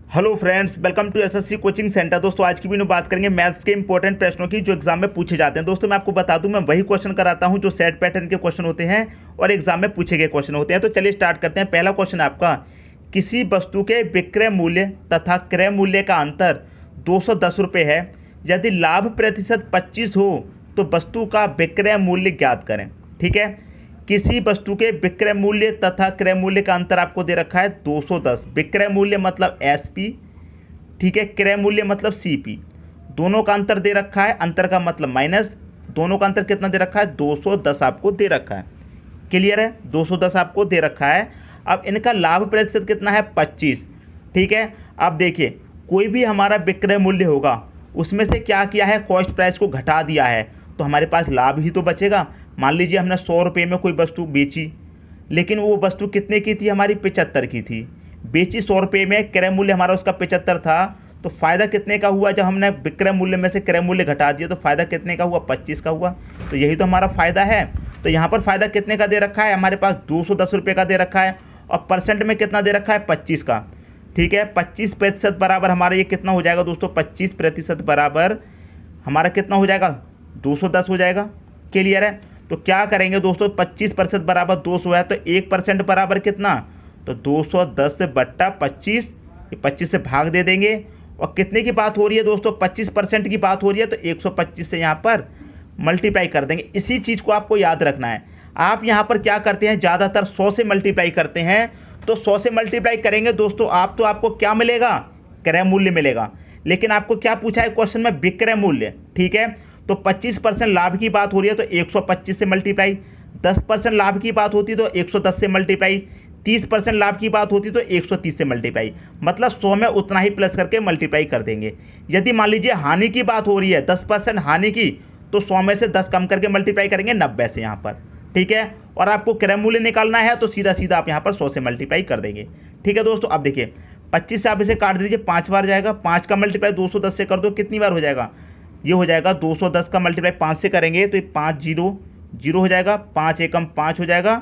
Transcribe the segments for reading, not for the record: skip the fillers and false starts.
Hello friends, welcome to SSC coaching centre. दोस्तों आज की वीडियो में बात करेंगे मैथ्स के इंपॉर्टेंट प्रश्नों की जो एग्जाम में पूछे जाते हैं। दोस्तों मैं आपको बता दूं, मैं वही क्वेश्चन कराता हूं जो सेट पैटर्न के क्वेश्चन होते हैं और एग्जाम में पूछे गए क्वेश्चन होते हैं। तो चलिए स्टार्ट करते हैं। पहला क्वेश्चन आपका, किसी वस्तु के विक्रय मूल्य तथा क्रय मूल्य का अंतर 210 रुपये है। यदि लाभ प्रतिशत 25 हो तो वस्तु का विक्रय मूल्य ज्ञात करें। ठीक है, किसी वस्तु के विक्रय मूल्य तथा क्रय मूल्य का अंतर आपको दे रखा है 210। विक्रय मूल्य मतलब एसपी, ठीक है, क्रय मूल्य मतलब सीपी। दोनों का अंतर दे रखा है, अंतर का मतलब माइनस। दोनों का अंतर कितना दे रखा है? 210 आपको दे रखा है। क्लियर है, 210 आपको दे रखा है। अब इनका लाभ प्रतिशत कितना है? 25। ठीक है, अब देखिए कोई भी हमारा विक्रय मूल्य होगा उसमें से क्या किया है? कॉस्ट प्राइस को घटा दिया है, तो हमारे पास लाभ ही तो बचेगा। मान लीजिए हमने 100 रुपये में कोई वस्तु बेची, लेकिन वो वस्तु कितने की थी? हमारी 75 की थी। बेची 100 रुपये में, क्रय मूल्य हमारा उसका 75 था, तो फ़ायदा कितने का हुआ? जब हमने विक्रय मूल्य में से क्रय मूल्य घटा दिया तो फ़ायदा कितने का हुआ? 25 का हुआ। तो यही तो हमारा फ़ायदा है। तो यहाँ पर फ़ायदा कितने का दे रखा है? हमारे पास 210 रुपये का दे रखा है और परसेंट में कितना दे रखा है? 25 का। ठीक है, 25% बराबर हमारा ये कितना हो जाएगा दोस्तों? 25% बराबर हमारा कितना हो जाएगा? 210 हो जाएगा। क्लियर है, तो क्या करेंगे दोस्तों? 25% बराबर 200 है, तो 1% बराबर कितना? तो 210 से बट्टा 25, 25 से भाग दे देंगे। और कितने की बात हो रही है दोस्तों? 25% की बात हो रही है, तो 125 से यहाँ पर मल्टीप्लाई कर देंगे। इसी चीज़ को आपको याद रखना है। आप यहाँ पर क्या करते हैं? ज़्यादातर 100 से मल्टीप्लाई करते हैं। तो 100 से मल्टीप्लाई करेंगे दोस्तों आपको क्या मिलेगा? क्रय मूल्य मिलेगा। लेकिन आपको क्या पूछा है क्वेश्चन में? विक्रय मूल्य। ठीक है, तो 25% लाभ की बात हो रही है तो 125 से मल्टीप्लाई, 10% लाभ की बात होती तो 110 से मल्टीप्लाई, 30% लाभ की बात होती तो 130 से मल्टीप्लाई। मतलब 100 में उतना ही प्लस करके मल्टीप्लाई कर देंगे। यदि मान लीजिए हानि की बात हो रही है, 10% हानि की, तो 100 में से 10 कम करके मल्टीप्लाई करेंगे 90 से यहाँ पर। ठीक है, और आपको क्रय मूल्य निकालना है तो सीधा सीधा आप यहाँ पर 100 से मल्टीप्लाई कर देंगे। ठीक है दोस्तों, अब देखिए 25 से आप इसे काट दीजिए, 5 बार जाएगा। 5 का मल्टीप्लाई 210 से कर दो, कितनी बार हो जाएगा? ये हो जाएगा 210 का मल्टीप्लाई 5 से करेंगे तो ये 5 0 हो जाएगा। 5 एकम 5 हो जाएगा,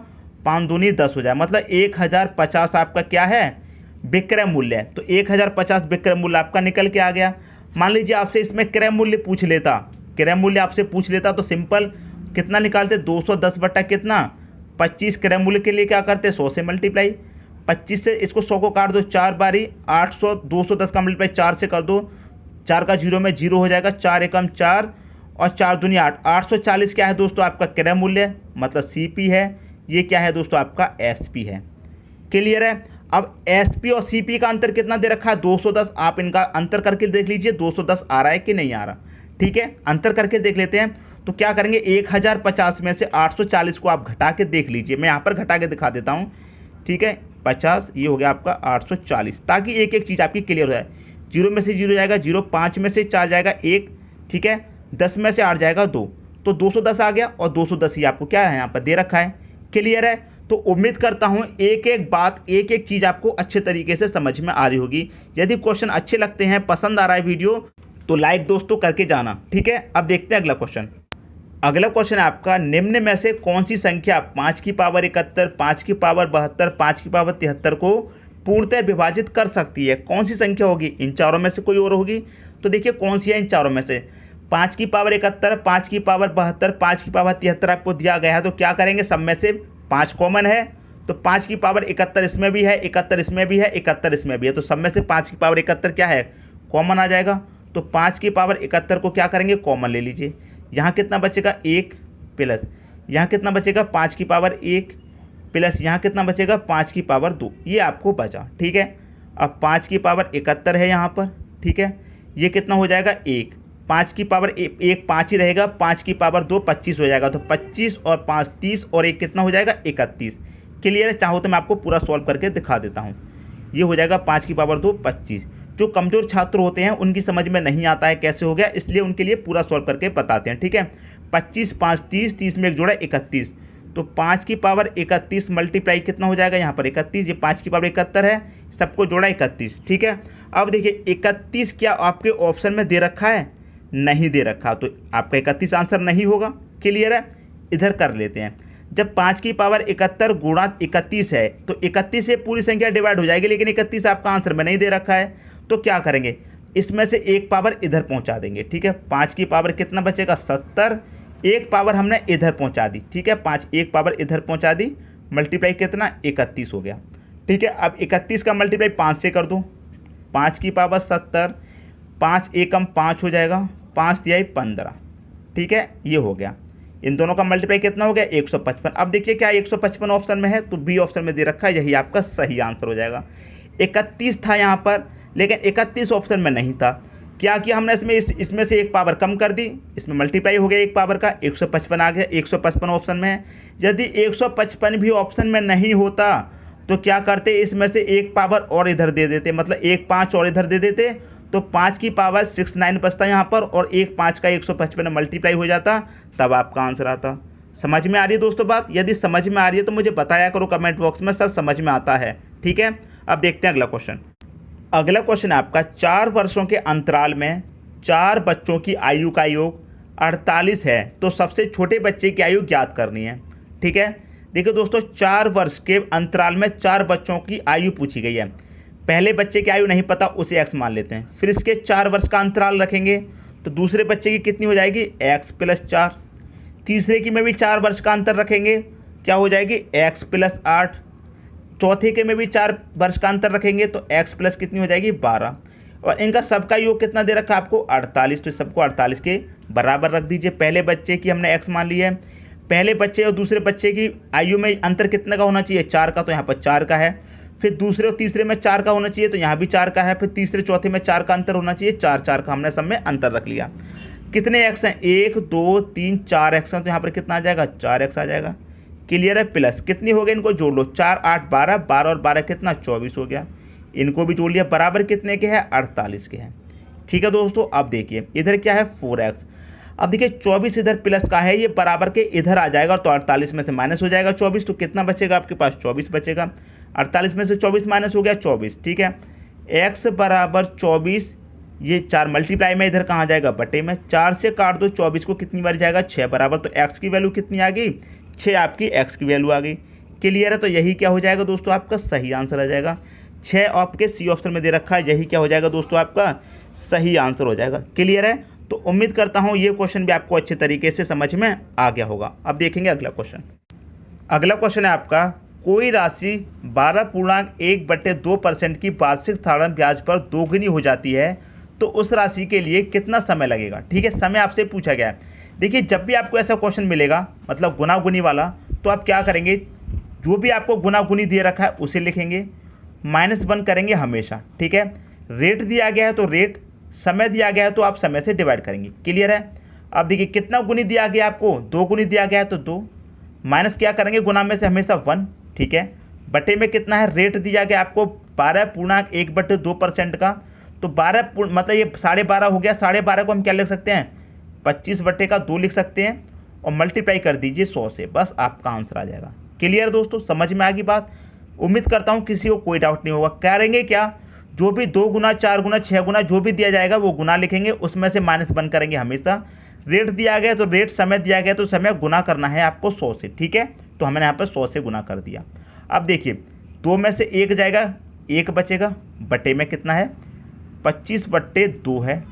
5 दूनी 10 हो जाएगा। मतलब 1050 आपका क्या है? विक्रय मूल्य है। तो 1050 विक्रय मूल्य आपका निकल के आ गया। मान लीजिए आपसे इसमें क्रय मूल्य पूछ लेता, क्रय मूल्य आपसे पूछ लेता तो सिंपल कितना निकालते? 210 बट्टा कितना? 25। क्रय मूल्य के लिए क्या करते? 100 से मल्टीप्लाई। 25 से इसको 100 को काट दो, 4 बारी 800, 210 का मल्टीप्लाई 4 से कर दो, 4 का 0 में 0 हो जाएगा। 4 एकम 4 और 4 दूनी 8, 840 क्या है दोस्तों? आपका क्रय मूल्य मतलब सीपी है। ये क्या है दोस्तों? आपका एसपी है। क्लियर है। अब एसपी और सीपी का अंतर कितना दे रखा है? 210। आप इनका अंतर करके देख लीजिए 210 आ रहा है कि नहीं आ रहा। ठीक है, अंतर करके देख लेते हैं। तो क्या करेंगे? 1050 में से 840 को आप घटा के देख लीजिए। मैं यहाँ पर घटा के दिखा देता हूँ। ठीक है, 50, ये हो गया आपका 840, ताकि एक एक चीज़ आपकी क्लियर हो जाए। 0 में से 0 जाएगा 0, 5 में से 4 जाएगा 1, ठीक है, 10 में से 8 जाएगा 2, तो 210 आ गया। और 210 ही आपको क्या है? यहाँ पर दे रखा है। क्लियर है। तो उम्मीद करता हूँ एक एक बात, एक एक चीज़ आपको अच्छे तरीके से समझ में आ रही होगी। यदि क्वेश्चन अच्छे लगते हैं, पसंद आ रहा है वीडियो, तो लाइक दोस्तों करके जाना। ठीक है, अब देखते हैं अगला क्वेश्चन। अगला क्वेश्चन है आपका, निम्न में से कौन सी संख्या 5 की पावर 71, 5 की पावर 72, 5 की पावर 73 को पूर्णतः विभाजित कर सकती है? कौन सी संख्या होगी? इन चारों में से कोई और होगी? तो देखिए कौन सी है इन चारों में से। 5 की पावर 71, 5 की पावर 72, 5 की पावर 73 आपको दिया गया है। तो क्या करेंगे? सब में से 5 कॉमन है, तो 5 की पावर 71 इसमें भी है, 71 इसमें भी है, 71 इसमें भी है। तो सब में से 5 की पावर 71 क्या है? कॉमन आ जाएगा। तो 5 की पावर 71 को क्या करेंगे? कॉमन ले लीजिए। यहाँ कितना बचेगा? 1 प्लस यहाँ कितना बचेगा? 5 की पावर 1 प्लस यहाँ कितना बचेगा? 5 की पावर 2। ये आपको बचा। ठीक है, अब 5 की पावर 71 है यहाँ पर। ठीक है, ये कितना हो जाएगा? 1। 5 की पावर 1 5 ही रहेगा, 5 की पावर 2 25 हो जाएगा। तो 25 और 5 30 और 1 कितना हो जाएगा? 31। क्लियर है। चाहो तो मैं आपको पूरा सॉल्व करके दिखा देता हूँ। ये हो जाएगा 5 की पावर 2 25। जो कमज़ोर छात्र होते हैं उनकी समझ में नहीं आता है कैसे हो गया, इसलिए उनके लिए पूरा सॉल्व करके बताते हैं। ठीक है, 25 5 30, 30 में एक जोड़ा 31, तो 5 की पावर 31 मल्टीप्लाई कितना हो जाएगा? यहाँ पर 31, ये 5 की पावर 71 है, सबको जोड़ा 31। ठीक है, अब देखिए 31 क्या आपके ऑप्शन में दे रखा है? नहीं दे रखा, तो आपका 31 आंसर नहीं होगा। क्लियर है। इधर कर लेते हैं। जब 5 की पावर 71 गुणा 31 है तो 31 से पूरी संख्या डिवाइड हो जाएगी, लेकिन 31 आपका आंसर में नहीं दे रखा है। तो क्या करेंगे, इसमें से एक पावर इधर पहुंचा देंगे। ठीक है, 5 की पावर कितना बचेगा 70, एक पावर हमने इधर पहुंचा दी। ठीक है, 5 एक पावर इधर पहुंचा दी, मल्टीप्लाई कितना 31 हो गया। ठीक है, अब 31 का मल्टीप्लाई 5 से कर दो, 5 की पावर 70, 5 एकम 5 हो जाएगा, 5 तिहाई 15। ठीक है, ये हो गया। इन दोनों का मल्टीप्लाई कितना हो गया 155। अब देखिए क्या 155 ऑप्शन में है, तो बी ऑप्शन में दे रखा है, यही आपका सही आंसर हो जाएगा। 31 था यहाँ पर, लेकिन 31 ऑप्शन में नहीं था। क्या किया हमने इसमें से एक पावर कम कर दी, इसमें मल्टीप्लाई हो गया एक पावर का, 155 आ गया, 155 ऑप्शन में है। यदि 155 भी ऑप्शन में नहीं होता तो क्या करते, इसमें से एक पावर और इधर दे देते, मतलब एक 5 और इधर दे देते, तो 5 की पावर 69 बचता यहाँ पर, और एक 5 का 155 मल्टीप्लाई हो जाता, तब आपका आंसर आता। समझ में आ रही है दोस्तों बात? यदि समझ में आ रही है तो मुझे बताया करो कमेंट बॉक्स में, सर समझ में आता है। ठीक है, अब देखते हैं अगला क्वेश्चन। अगला क्वेश्चन है आपका, 4 वर्षों के अंतराल में 4 बच्चों की आयु का योग 48 है, तो सबसे छोटे बच्चे की आयु ज्ञात करनी है। ठीक है, देखिए दोस्तों, 4 वर्ष के अंतराल में 4 बच्चों की आयु पूछी गई है। पहले बच्चे की आयु नहीं पता, उसे x मान लेते हैं, फिर इसके 4 वर्ष का अंतराल रखेंगे, तो दूसरे बच्चे की कितनी हो जाएगी x + 4, तीसरे की में भी 4 वर्ष का अंतर रखेंगे, क्या हो जाएगी x + 8, चौथे के में भी 4 वर्ष का अंतर रखेंगे, तो x प्लस कितनी हो जाएगी 12, और इनका सबका योग कितना दे रखा है आपको 48, तो सबको 48 के बराबर रख दीजिए। पहले बच्चे की हमने x मान ली है, पहले बच्चे और दूसरे बच्चे की आयु में अंतर कितने का होना चाहिए 4 का, तो यहाँ पर 4 का है, फिर दूसरे और तीसरे में 4 का होना चाहिए, तो यहाँ भी 4 का है, फिर तीसरे चौथे में 4 का अंतर होना चाहिए, 4 का हमने सब में अंतर रख लिया। कितने x हैं 1 2 3 4 x हैं, तो यहाँ पर कितना आ जाएगा 4x आ जाएगा। क्लियर है, प्लस कितनी हो गई, इनको जोड़ लो, 4 8 12, 12 और 12 कितना 24 हो गया, इनको भी जोड़ लिया, बराबर कितने के हैं 48 के हैं। ठीक है दोस्तों, अब देखिए इधर क्या है 4x, अब देखिए 24 इधर प्लस का है, ये बराबर के इधर आ जाएगा, तो 48 में से माइनस हो जाएगा 24, तो कितना बचेगा आपके पास 24 बचेगा, 48 में से 24 माइनस हो गया 24। ठीक है, x बराबर 24, ये 4 मल्टीप्लाई में इधर कहाँ जाएगा बटे में, 4 से काट दो 24 को, कितनी बार जाएगा 6 बराबर, तो x की वैल्यू कितनी आ गई 6, आपकी x की वैल्यू आ गई। क्लियर है, तो यही क्या हो जाएगा दोस्तों आपका सही आंसर आ जाएगा। 6 आपके सी ऑप्शन में दे रखा है, यही क्या हो जाएगा दोस्तों आपका सही आंसर हो जाएगा। क्लियर है, तो उम्मीद करता हूँ ये क्वेश्चन भी आपको अच्छे तरीके से समझ में आ गया होगा। अब देखेंगे अगला क्वेश्चन। अगला क्वेश्चन है आपका, कोई राशि 12.1/2% की वार्षिक साधारण ब्याज पर दोगुनी हो जाती है, तो उस राशि के लिए कितना समय लगेगा। ठीक है, समय आपसे पूछा गया है। देखिए जब भी आपको ऐसा क्वेश्चन मिलेगा, मतलब गुना गुनी वाला, तो आप क्या करेंगे, जो भी आपको गुना गुनी दे रखा है उसे लिखेंगे, -1 करेंगे हमेशा। ठीक है, रेट दिया गया है तो रेट, समय दिया गया है तो आप समय से डिवाइड करेंगे। क्लियर है, अब देखिए कितना गुनी दिया गया आपको 2 गुनी दिया गया है, तो 2 माइनस क्या करेंगे गुना में से हमेशा 1। ठीक है, बटे में कितना है, रेट दिया गया आपको 12.1/2% का, तो 12 मतलब ये 12.5 हो गया, 12.5 को हम क्या लिख सकते हैं 25/2 लिख सकते हैं, और मल्टीप्लाई कर दीजिए 100 से, बस आपका आंसर आ जाएगा। क्लियर दोस्तों, समझ में आ गई बात? उम्मीद करता हूँ किसी को कोई डाउट नहीं होगा। करेंगे क्या, जो भी 2 गुना 4 गुना 6 गुना जो भी दिया जाएगा वो गुना लिखेंगे, उसमें से -1 करेंगे हमेशा। रेट दिया गया तो रेट, समय दिया गया तो समय, गुना करना है आपको 100 से। ठीक है, तो हमने यहाँ पर 100 से गुना कर दिया। अब देखिए 2 में से 1 जाएगा, 1 बचेगा, बटे में कितना है 25/2 है,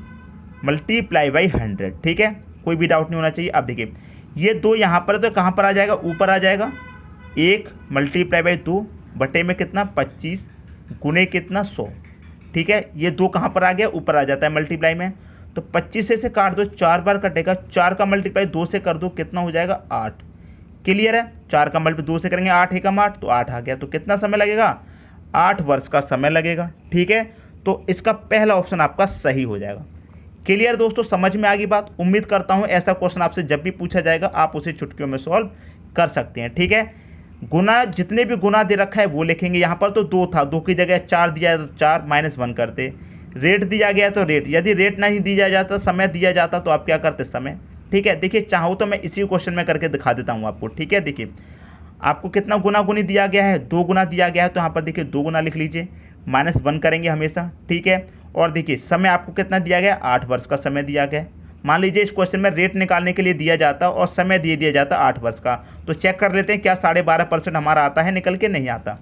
मल्टीप्लाई बाई 100। ठीक है, कोई भी डाउट नहीं होना चाहिए। अब देखिए ये 2 यहाँ पर है तो कहाँ पर आ जाएगा, ऊपर आ जाएगा, 1 मल्टीप्लाई बाई 2 बटे में कितना 25 गुने कितना 100। ठीक है, ये 2 कहाँ पर आ गया, ऊपर आ जाता है मल्टीप्लाई में, तो 25 से काट दो, 4 बार कटेगा, 4 का मल्टीप्लाई 2 से कर दो, कितना हो जाएगा 8। क्लियर है, 4 का मल्टीप्लाई 2 से करेंगे, 8 एकम 8, तो 8 आ गया, तो कितना समय लगेगा 8 वर्ष का समय लगेगा। ठीक है, तो इसका पहला ऑप्शन आपका सही हो जाएगा। क्लियर दोस्तों, समझ में आ गई बात? उम्मीद करता हूँ ऐसा क्वेश्चन आपसे जब भी पूछा जाएगा आप उसे चुटकियों में सॉल्व कर सकते हैं। ठीक है, गुना, जितने भी गुना दे रखा है वो लिखेंगे। यहाँ पर तो 2 था, 2 की जगह 4 दिया है तो 4 -1 करते। रेट दिया गया तो रेट, यदि रेट नहीं दिया जाता, समय दिया जाता, तो आप क्या करते समय। ठीक है, देखिए चाहो तो मैं इसी क्वेश्चन में करके दिखा देता हूँ आपको। ठीक है, देखिए आपको कितना गुना गुनी दिया गया है, 2 गुना दिया गया है, तो यहाँ पर देखिए 2 गुना लिख लीजिए, -1 करेंगे हमेशा। ठीक है, और देखिए समय आपको कितना दिया गया 8 वर्ष का समय दिया गया। मान लीजिए इस क्वेश्चन में रेट निकालने के लिए दिया जाता और समय दिया जाता 8 वर्ष का, तो चेक कर लेते हैं क्या 12.5% हमारा आता है, निकल के नहीं आता।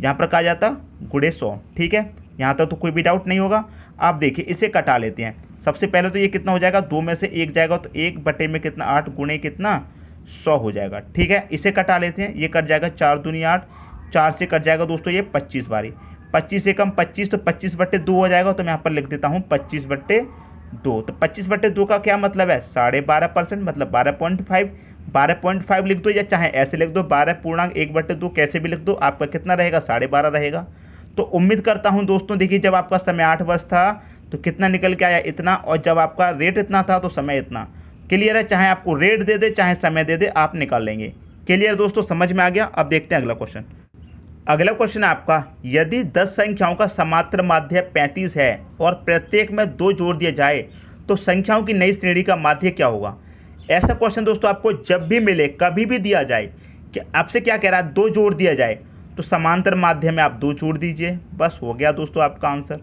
यहाँ पर कहा जाता गुणे 100। ठीक है, यहाँ तक तो कोई भी डाउट नहीं होगा। आप देखिए इसे कटा लेते हैं। सबसे पहले तो ये कितना हो जाएगा, 2 में से 1 जाएगा तो 1 बटे में कितना 8 गुणे कितना 100 हो जाएगा। ठीक है, इसे कटा लेते हैं। ये कट जाएगा 4 दूनी 8, 4 से कट जाएगा दोस्तों ये 25 बारी, 25 से कम 25 तो 25 बटे 2 हो जाएगा। तो मैं यहाँ पर लिख देता हूँ 25 बटे 2। तो 25 बटे 2 का क्या मतलब है, 12.5% मतलब 12.5। 12.5 लिख दो या चाहे ऐसे लिख दो 12.1/2 कैसे भी लिख दो, आपका कितना रहेगा 12.5 रहेगा। तो उम्मीद करता हूं दोस्तों, देखिए जब आपका समय 8 वर्ष था तो कितना निकल के आया इतना, और जब आपका रेट इतना था तो समय इतना। क्लियर है, चाहे आपको रेट दे दे चाहे समय दे दे आप निकाल लेंगे। क्लियर दोस्तों, समझ में आ गया। अब देखते हैं अगला क्वेश्चन। अगला क्वेश्चन है आपका, यदि 10 संख्याओं का समांतर माध्य 35 है और प्रत्येक में 2 जोड़ दिया जाए तो संख्याओं की नई श्रेणी का माध्य क्या होगा। ऐसा क्वेश्चन दोस्तों आपको जब भी मिले, कभी भी दिया जाए कि आपसे क्या कह रहा है 2 जोड़ दिया जाए, तो समांतर माध्य में आप 2 जोड़ दीजिए, बस हो गया दोस्तों आपका आंसर।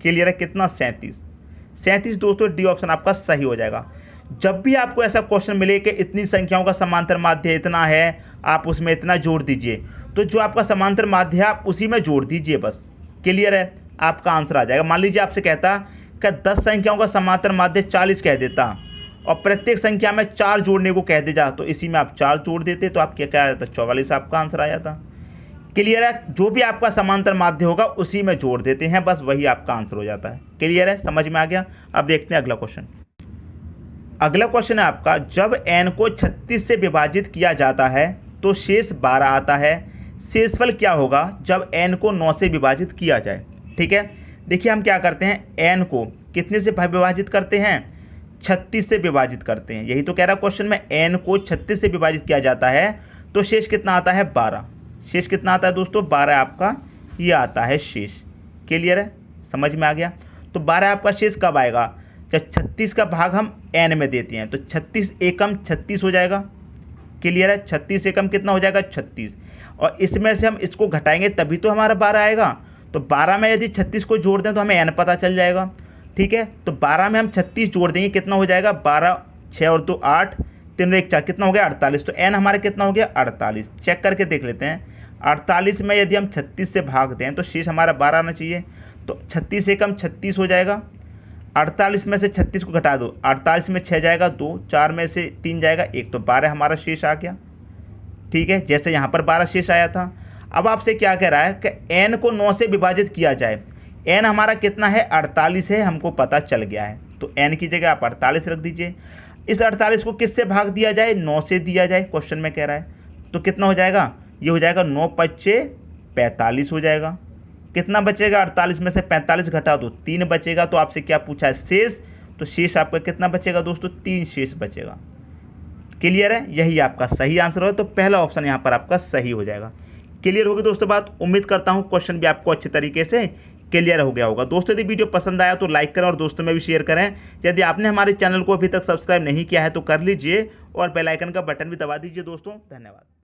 क्लियर है, कितना 37 दोस्तों, डी ऑप्शन आपका सही हो जाएगा। जब भी आपको ऐसा क्वेश्चन मिले कि इतनी संख्याओं का समांतर माध्य इतना है, आप उसमें इतना जोड़ दीजिए, तो जो आपका समांतर माध्य है आप उसी में जोड़ दीजिए बस। क्लियर है, आपका आंसर आ जाएगा। मान लीजिए आपसे कहता कि 10 संख्याओं का समांतर माध्य 40 कह देता और प्रत्येक संख्या में 4 जोड़ने को कह दे जा, तो इसी में आप 4 जोड़ देते तो आप क्या आ जाता, 44 आपका आंसर आ जाता। क्लियर है, जो भी आपका समांतर माध्य होगा उसी में जोड़ देते हैं, बस वही आपका आंसर हो जाता है। क्लियर है, समझ में आ गया। अब देखते हैं अगला क्वेश्चन। अगला क्वेश्चन है आपका, जब n को 36 से विभाजित किया जाता है तो शेष 12 आता है, शेषफल क्या होगा जब n को 9 से विभाजित किया जाए। ठीक है, देखिए हम क्या करते हैं, n को कितने से विभाजित करते हैं, 36 से विभाजित करते हैं। यही तो कह रहा क्वेश्चन में, n को 36 से विभाजित किया जाता है तो शेष कितना आता है 12। शेष कितना आता है दोस्तों, 12 आपका ये आता है शेष। क्लियर है, समझ में आ गया। तो 12 आपका शेष कब आएगा, जब 36 का भाग हम n में देते हैं, तो 36 एकम 36 हो जाएगा। क्लियर है, 36 एकम कितना हो जाएगा 36, और इसमें से हम इसको घटाएंगे तभी तो हमारा 12 आएगा। तो 12 में यदि 36 को जोड़ दें तो हमें n पता चल जाएगा। ठीक है, तो 12 में हम 36 जोड़ देंगे, कितना हो जाएगा 12, 6 और 2 8, 3 और 1 4, कितना हो गया 48। तो n हमारा कितना हो गया 48। चेक करके देख लेते हैं, 48 में यदि हम 36 से भाग दें तो शेष हमारा 12 आना चाहिए। तो 36 एकम 36 हो जाएगा, 48 में से 36 को घटा दो, 48 में 6 जाएगा 2, 4 में से 3 जाएगा 1, तो 12 हमारा शेष आ गया। ठीक है, जैसे यहाँ पर 12 शेष आया था। अब आपसे क्या कह रहा है कि n को 9 से विभाजित किया जाए। n हमारा कितना है 48 है, हमको पता चल गया है। तो n की जगह आप 48 रख दीजिए। इस 48 को किससे भाग दिया जाए, 9 से दिया जाए, क्वेश्चन में कह रहा है। तो कितना हो जाएगा, ये हो जाएगा 9 5 45 हो जाएगा। कितना बचेगा, 48 में से 45 घटा दो 3 बचेगा। तो आपसे क्या पूछा है शेष, तो शेष आपका कितना बचेगा दोस्तों, 3 शेष बचेगा। क्लियर है, यही आपका सही आंसर हो। तो पहला ऑप्शन यहाँ पर आपका सही हो जाएगा। क्लियर होगी दोस्तों बात। उम्मीद करता हूँ क्वेश्चन भी आपको अच्छे तरीके से क्लियर हो गया होगा। दोस्तों यदि वीडियो पसंद आया तो लाइक करें और दोस्तों में भी शेयर करें। यदि आपने हमारे चैनल को अभी तक सब्सक्राइब नहीं किया है तो कर लीजिए और बेल आइकन का बटन भी दबा दीजिए दोस्तों। धन्यवाद।